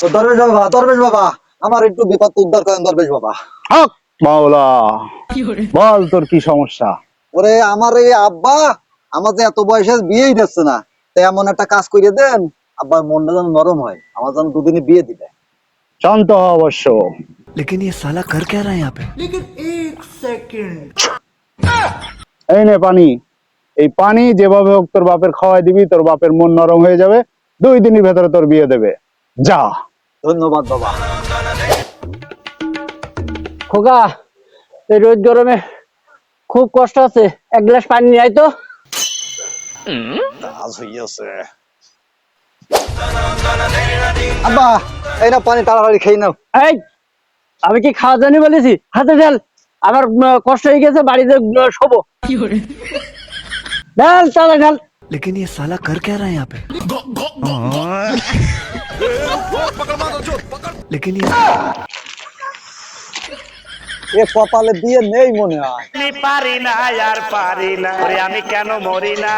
ও দরবেশ বাবা, আমার একটু বিপদ উদ্ধার করেন দরবেশ বাবা। হক মাওলা, বল তোর কি সমস্যা? ওরে আমার এই আব্বা আমার যে এত বয়সে বিয়েই দিচ্ছে না, তাই এমন একটা কাজ করে দেন আব্বার মনটা যেন নরম হয়, আমার যেন দুদিনে বিয়ে দিবে। শান্ত হ অবশ্য। लेकिन ये साला कर क्या रहा है यहाँ पे। এই নে পানি। এই পানি যেভাবে হোক তোর বাপের খাওয়াই দিবি, তোর বাপের মন নরম হয়ে যাবে, 2 দিনের ভেতরে তোর বিয়ে দেবে। যা। ধন্যবাদ বাবা। খোকা, এই রোদ গরমে খুব কষ্ট আছে, এক গ্লাস পানি নিয়ে আয় তো। কাজ হইয়াছে। আব্বা, এই না পানি, তাড়াতাড়ি খেয়ে নাও। এই, আমি কি খাওয়া জানি বলেছি? হাতে ঢাল, আমার কষ্ট হয়ে গেছে, বাড়িতে শোবো। ঢাল, তাহলে ঢাল। लेकिन ये साला कर क्या रहा है यहाँ पे। लेकिन ये এ কপালে বিয়ে নেই মনে হয়। পারি না আর পারি না, আমি কেন মরি না।